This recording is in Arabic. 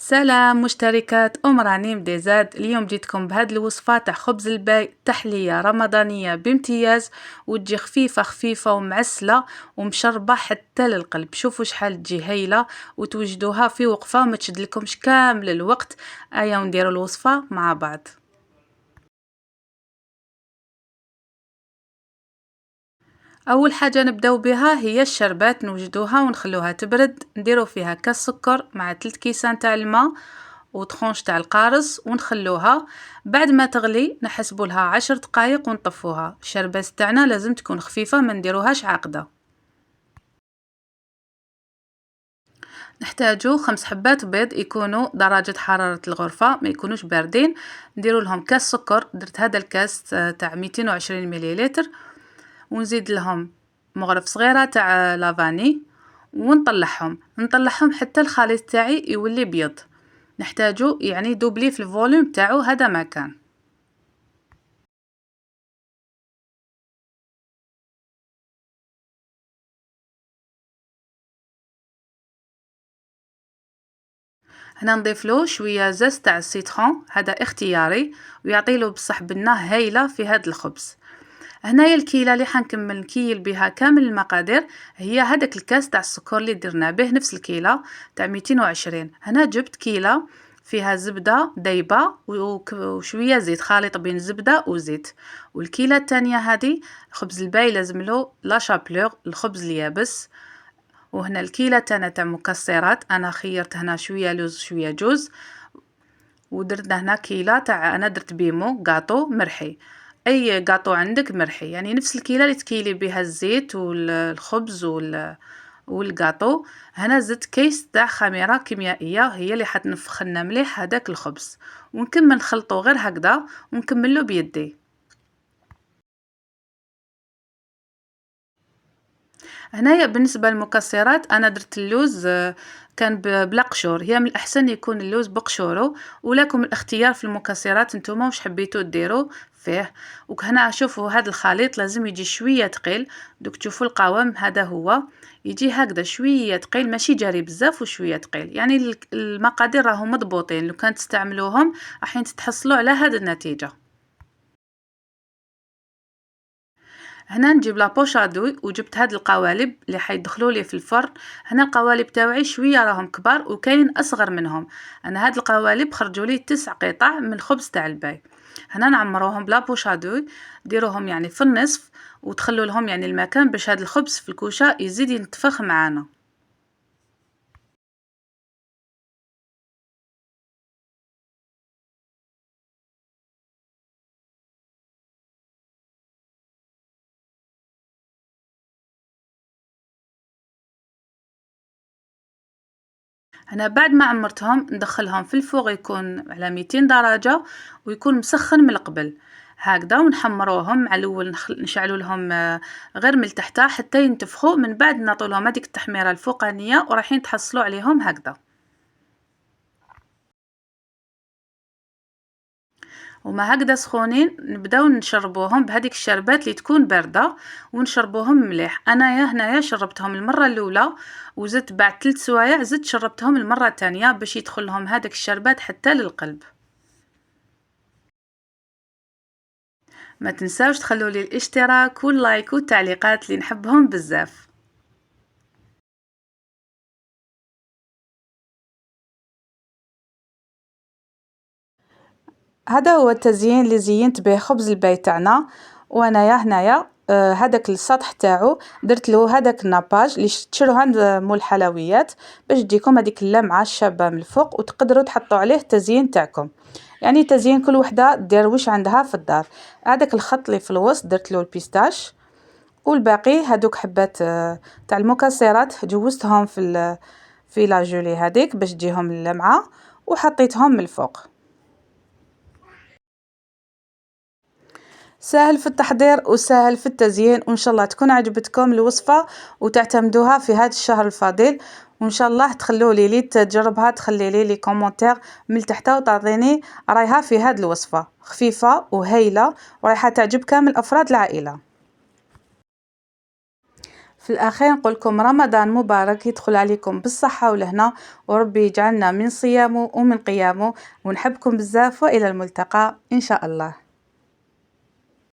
سلام مشتركات رانيم ديزاد. اليوم جيتكم بهاد الوصفة تاع خبز الباي، تحلية رمضانية بامتياز، وتجي خفيفة خفيفة ومعسلة ومشربة حتى للقلب. شوفوا شحال تجي هايلة وتوجدوها في وقفة ما تشدلكمش كامل الوقت. ايا ونديروا الوصفة مع بعض. اول حاجه نبداو بها هي الشربات، نوجدوها ونخلوها تبرد. نديرو فيها كاس سكر مع 3 كيسان تاع الماء وطخونش تاع القارص ونخلوها. بعد ما تغلي نحسبوا لها 10 دقائق ونطفوها. الشربات تاعنا لازم تكون خفيفه، ما نديروهاش عاقده. نحتاجو 5 حبات بيض يكونوا درجه حراره الغرفه، ما يكونوش باردين. نديرو لهم كاس سكر، درت هذا الكاس تاع 220 مليلتر، ونزيد لهم مغرف صغيره تاع لافاني ونطلعهم حتى الخليط تاعي يولي بيض. نحتاجو يعني دوبلي في الفوليوم تاعو، هذا ما كان. هنا نضيف له شويه زيت تاع السيترون، هذا اختياري ويعطيله بصح بنه هايله في هذا الخبز. هنايا الكيله اللي حنكمل نكيل بها كامل المقادير هي هذاك الكاس تاع السكر اللي درنا به نفس الكيله تاع 220. هنا جبت كيله فيها زبده دايبه وشويه زيت، خليط بين الزبده وزيت. والكيله الثانيه هذه خبز الباي لازم له لا شابلور، الخبز اليابس. وهنا الكيله تاع مكسرات، انا خيرت هنا شويه لوز شويه جوز. ودرت هنا كيله تاع، انا درت بيمو غاطو مرحي، اي غاطو عندك مرحي، يعني نفس الكيله اللي تكيلي بها الزيت والخبز والغاطو. هنا زدت كيس تاع خميره كيميائيه هي اللي حتنفخ لنا مليح هذاك الخبز. ونكمل نخلطو غير هكذا ونكملو بيدي. هنايا بالنسبة للمكسرات أنا درت اللوز كان بلا قشور، هي من الأحسن يكون اللوز بقشورو، ولكم الاختيار في المكسرات نتوما واش حبيتو ديرو فيه. وهنا شوفوا هذا الخليط لازم يجي شوية تقيل. دوك تشوفوا القوام هذا هو يجي هكذا شوية تقيل، ماشي جاري بزاف وشوية تقيل، يعني المقادير راهم مضبوطين، لو كان تستعملوهم راح تحصلوا على هذه النتيجة. هنا نجيب لابوشادو وجبت هاد القوالب اللي حيدخلوا لي في الفرن. هنا القوالب تاوعي شويه راهم كبار وكاين اصغر منهم. انا هاد القوالب خرجوا لي 9 قطع من الخبز تاع الباي. هنا نعمروهم بلابوشادو، ديروهم يعني في النصف وتخلوا لهم يعني المكان باش هاد الخبز في الكوشه يزيد ينتفخ معانا. أنا بعد ما عمرتهم ندخلهم في الفوغ يكون على 200 درجة ويكون مسخن من قبل هكذا، ونحمروهم مع الاول نشعلوا لهم غير من التحت حتى ينتفخوا، من بعد نعطوا لهم هذيك التحميره الفوقانيه ورايحين تحصلوا عليهم هكذا. وما هكذا سخونين نبداو نشربوهم بهذيك الشربات اللي تكون بارده ونشربوهم مليح. انا هنايا شربتهم المره الاولى وزدت بعد 3 سوايع زدت شربتهم المره الثانيه باش يدخل لهم هذاك الشربات حتى للقلب. ما تنساوش تخلوا لي الاشتراك واللايك والتعليقات اللي نحبهم بزاف. هذا هو التزيين اللي زينت به خبز الباي تاعنا. وانايا هنايا هذاك السطح تاعو درت له هذاك الناباج اللي تشروه عند مول الحلويات باش تجيكم هذيك اللمعه الشابه من الفوق، وتقدروا تحطوا عليه التزيين تاعكم، يعني تزيين كل وحده دير واش عندها في الدار. هذاك الخط اللي في الوسط درت له البيستاش، والباقي هادوك حبات تاع المكسرات جوزتهم في لا جولي هذيك باش تجيهم اللمعه وحطيتهم من الفوق. سهل في التحضير وسهل في التزيين، وان شاء الله تكون عجبتكم الوصفه وتعتمدوها في هذا الشهر الفضيل. وان شاء الله تخلوا لي تجربها، تخلي لي كومونتير من تحت وتعطيني رايها في هذه الوصفه خفيفه وهايله ورايحه تعجب كامل افراد العائله. في الأخير نقولكم رمضان مبارك، يدخل عليكم بالصحة والهنا، وربي يجعلنا من صيامه ومن قيامه، ونحبكم بزاف وإلى الملتقى إن شاء الله.